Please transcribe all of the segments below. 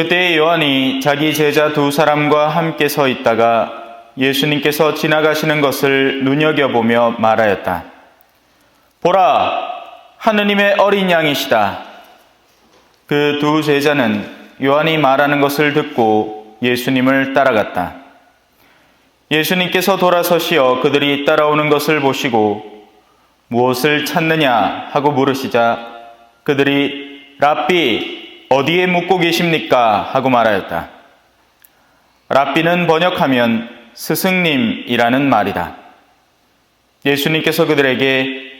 그때 요한이 자기 제자 두 사람과 함께 서 있다가 예수님께서 지나가시는 것을 눈여겨보며 말하였다. 보라, 하느님의 어린 양이시다. 그 두 제자는 요한이 말하는 것을 듣고 예수님을 따라갔다. 예수님께서 돌아서시어 그들이 따라오는 것을 보시고 무엇을 찾느냐 하고 물으시자 그들이 랍비, 어디에 묵고 계십니까? 하고 말하였다. 랍비는 번역하면 스승님이라는 말이다. 예수님께서 그들에게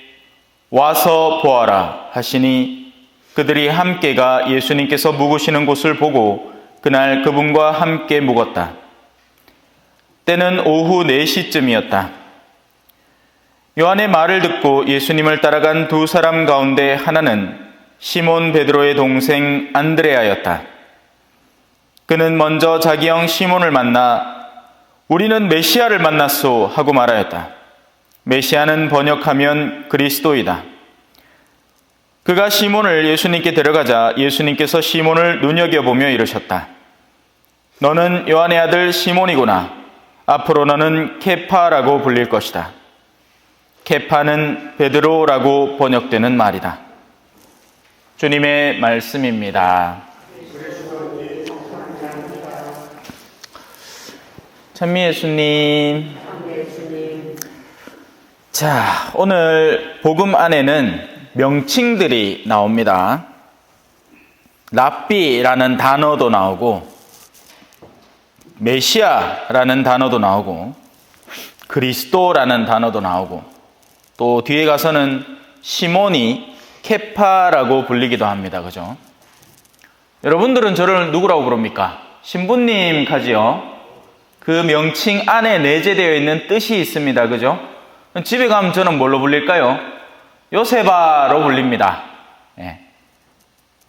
와서 보아라 하시니 그들이 함께가 예수님께서 묵으시는 곳을 보고 그날 그분과 함께 묵었다. 때는 오후 4시쯤이었다. 요한의 말을 듣고 예수님을 따라간 두 사람 가운데 하나는 시몬 베드로의 동생 안드레아였다. 그는 먼저 자기 형 시몬을 만나 우리는 메시아를 만났소 하고 말하였다. 메시아는 번역하면 그리스도이다. 그가 시몬을 예수님께 데려가자 예수님께서 시몬을 눈여겨보며 이르셨다. 너는 요한의 아들 시몬이구나. 앞으로 너는 케파라고 불릴 것이다. 케파는 베드로라고 번역되는 말이다. 주님의 말씀입니다. 찬미 예수님. 자, 오늘 복음 안에는 명칭들이 나옵니다. 랍비라는 단어도 나오고 메시아라는 단어도 나오고 그리스도라는 단어도 나오고 또 뒤에 가서는 시몬이 케파라고 불리기도 합니다. 그죠? 여러분들은 저를 누구라고 부릅니까? 신부님 하지요? 그 명칭 안에 내재되어 있는 뜻이 있습니다. 그죠? 집에 가면 저는 뭘로 불릴까요? 요세바로 불립니다. 예.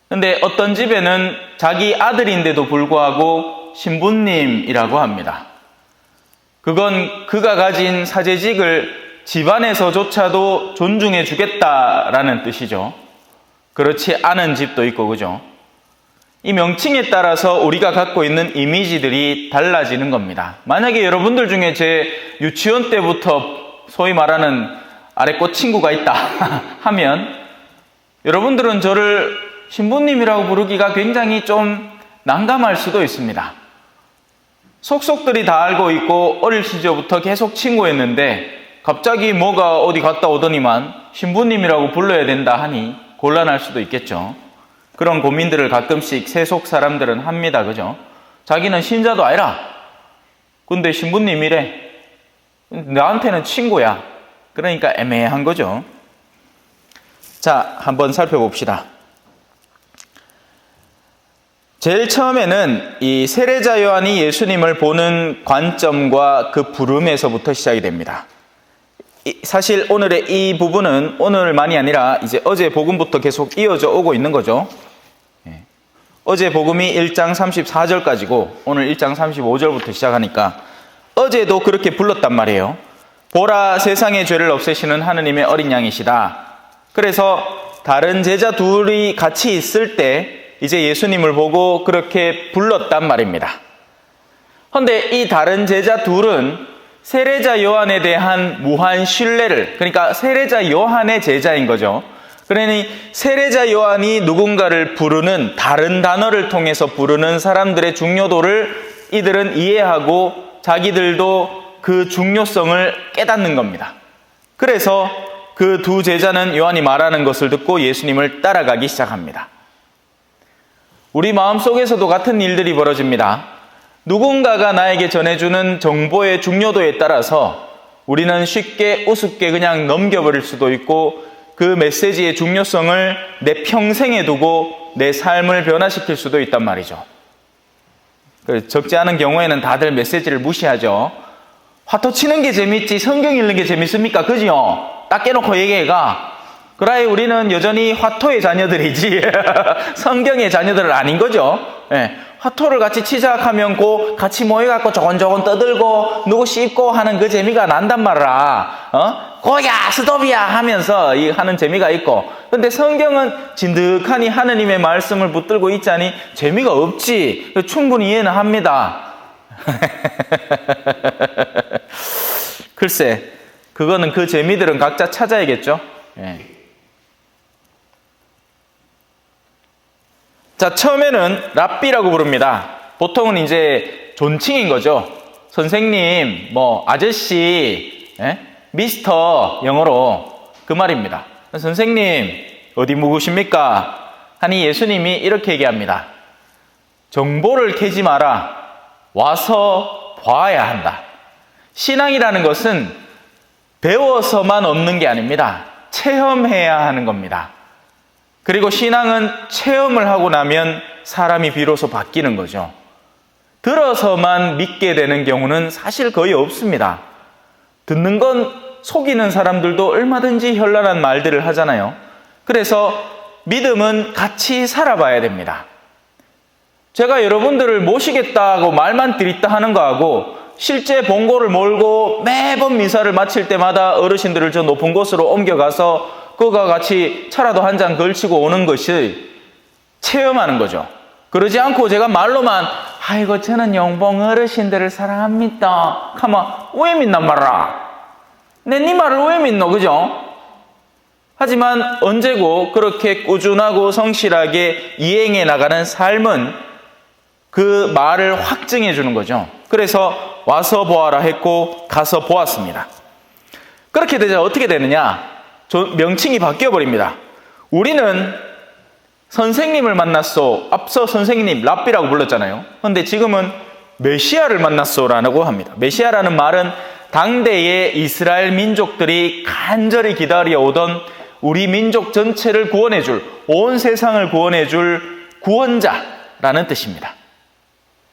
근데 어떤 집에는 자기 아들인데도 불구하고 신부님이라고 합니다. 그건 그가 가진 사제직을 집안에서조차도 존중해 주겠다라는 뜻이죠. 그렇지 않은 집도 있고, 그죠? 이 명칭에 따라서 우리가 갖고 있는 이미지들이 달라지는 겁니다. 만약에 여러분들 중에 제 유치원 때부터 소위 말하는 아래꽃 친구가 있다 하면 여러분들은 저를 신부님이라고 부르기가 굉장히 좀 난감할 수도 있습니다. 속속들이 다 알고 있고 어릴 시절부터 계속 친구였는데 갑자기 뭐가 어디 갔다 오더니만 신부님이라고 불러야 된다 하니 곤란할 수도 있겠죠. 그런 고민들을 가끔씩 세속 사람들은 합니다. 그죠? 자기는 신자도 아니라 근데 신부님이래. 나한테는 친구야. 그러니까 애매한 거죠. 자, 한번 살펴봅시다. 제일 처음에는 이 세례자 요한이 예수님을 보는 관점과 그 부름에서부터 시작이 됩니다. 사실 오늘의 이 부분은 오늘만이 아니라 이제 어제 복음부터 계속 이어져 오고 있는 거죠. 어제 복음이 1장 34절까지고 오늘 1장 35절부터 시작하니까 어제도 그렇게 불렀단 말이에요. 보라, 세상의 죄를 없애시는 하느님의 어린 양이시다. 그래서 다른 제자 둘이 같이 있을 때 이제 예수님을 보고 그렇게 불렀단 말입니다. 그런데 이 다른 제자 둘은 세례자 요한에 대한 무한 신뢰를, 그러니까 세례자 요한의 제자인 거죠. 그러니 세례자 요한이 누군가를 부르는 다른 단어를 통해서 부르는 사람들의 중요도를 이들은 이해하고 자기들도 그 중요성을 깨닫는 겁니다. 그래서 그 두 제자는 요한이 말하는 것을 듣고 예수님을 따라가기 시작합니다. 우리 마음속에서도 같은 일들이 벌어집니다. 누군가가 나에게 전해주는 정보의 중요도에 따라서 우리는 쉽게 우습게 그냥 넘겨버릴 수도 있고 그 메시지의 중요성을 내 평생에 두고 내 삶을 변화시킬 수도 있단 말이죠. 적지 않은 경우에는 다들 메시지를 무시하죠. 화투 치는 게 재밌지 성경 읽는 게 재밌습니까? 그죠? 딱 깨놓고 얘기해가. 그래 우리는 여전히 화토의 자녀들이지 성경의 자녀들은 아닌 거죠. 예, 화토를 같이 치자하면 같이 모여갖고 조곤조곤 떠들고 누구 씹고 하는 그 재미가 난단 말이야. 고야 스톱이야 하면서 하는 재미가 있고, 근데 성경은 진득하니 하느님의 말씀을 붙들고 있자니 재미가 없지. 충분히 이해는 합니다. 글쎄, 그거는 그 재미들은 각자 찾아야겠죠. 예. 자, 처음에는 랍비라고 부릅니다. 보통은 이제 존칭인 거죠. 선생님, 아저씨, 예? 미스터, 영어로 그 말입니다. 선생님, 어디 묵으십니까? 하니 예수님이 이렇게 얘기합니다. 정보를 캐지 마라. 와서 봐야 한다. 신앙이라는 것은 배워서만 얻는 게 아닙니다. 체험해야 하는 겁니다. 그리고 신앙은 체험을 하고 나면 사람이 비로소 바뀌는 거죠. 들어서만 믿게 되는 경우는 사실 거의 없습니다. 듣는 건 속이는 사람들도 얼마든지 현란한 말들을 하잖아요. 그래서 믿음은 같이 살아봐야 됩니다. 제가 여러분들을 모시겠다고 말만 드립다 하는 거하고 실제 본고를 몰고 매번 미사를 마칠 때마다 어르신들을 저 높은 곳으로 옮겨가서 그와 같이 차라도 한 잔 걸치고 오는 것이 체험하는 거죠. 그러지 않고 제가 말로만 아이고 저는 영봉 어르신들을 사랑합니다. 가만 왜 믿난 말라. 내 네 말을 왜 믿노, 그죠? 하지만 언제고 그렇게 꾸준하고 성실하게 이행해 나가는 삶은 그 말을 확증해 주는 거죠. 그래서 와서 보아라 했고 가서 보았습니다. 그렇게 되자 어떻게 되느냐? 명칭이 바뀌어 버립니다. 우리는 선생님을 만났소. 앞서 선생님 랍비라고 불렀잖아요. 그런데 지금은 메시아를 만났소라고 합니다. 메시아라는 말은 당대의 이스라엘 민족들이 간절히 기다려오던 우리 민족 전체를 구원해줄, 온 세상을 구원해줄 구원자라는 뜻입니다.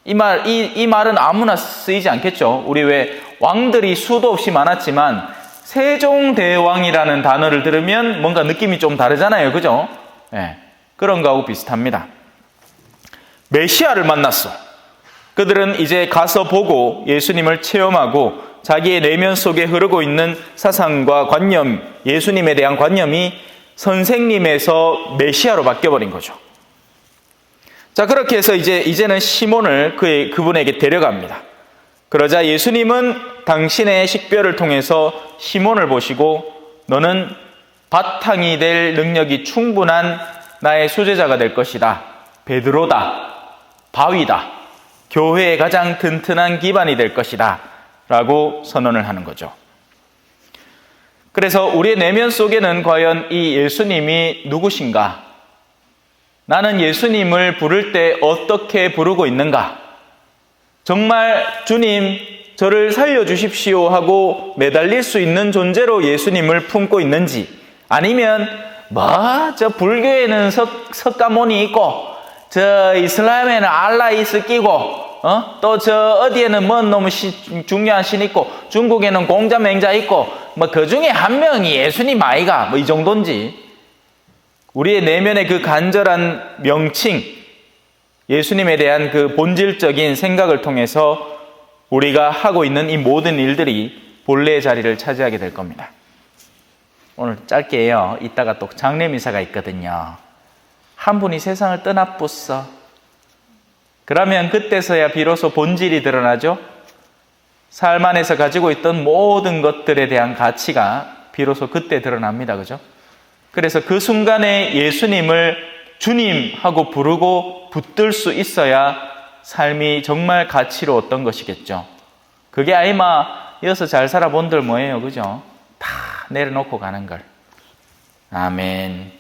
이 말은 아무나 쓰이지 않겠죠. 우리 왜 왕들이 수도 없이 많았지만 세종대왕이라는 단어를 들으면 뭔가 느낌이 좀 다르잖아요. 그죠? 네, 그런 거하고 비슷합니다. 메시아를 만났어. 그들은 이제 가서 보고 예수님을 체험하고 자기의 내면 속에 흐르고 있는 사상과 관념, 예수님에 대한 관념이 선생님에서 메시아로 바뀌어버린 거죠. 자, 그렇게 해서 이제는 시몬을 그분에게 데려갑니다. 그러자 예수님은 당신의 식별을 통해서 시몬을 보시고 너는 바탕이 될 능력이 충분한 나의 수제자가 될 것이다. 베드로다. 바위다. 교회의 가장 튼튼한 기반이 될 것이다. 라고 선언을 하는 거죠. 그래서 우리의 내면 속에는 과연 이 예수님이 누구신가? 나는 예수님을 부를 때 어떻게 부르고 있는가? 정말 주님 저를 살려주십시오 하고 매달릴 수 있는 존재로 예수님을 품고 있는지, 아니면 저 불교에는 석가모니 있고 저 이슬람에는 알라 이슬 끼고 또 저 어디에는 뭔 너무 중요한 신 있고 중국에는 공자 맹자 있고 그 중에 한 명이 예수님 아이가 이 정도인지, 우리의 내면의 그 간절한 명칭, 예수님에 대한 그 본질적인 생각을 통해서 우리가 하고 있는 이 모든 일들이 본래의 자리를 차지하게 될 겁니다. 오늘 짧게 해요. 이따가 또 장례미사가 있거든요. 한 분이 세상을 떠나뿌어. 그러면 그때서야 비로소 본질이 드러나죠. 삶 안에서 가지고 있던 모든 것들에 대한 가치가 비로소 그때 드러납니다. 그죠? 그래서 그 순간에 예수님을 주님 하고 부르고 붙들 수 있어야 삶이 정말 가치로웠던 것이겠죠. 그게 아이마 여기서 잘 살아본들 뭐예요, 그죠? 다 내려놓고 가는 걸. 아멘.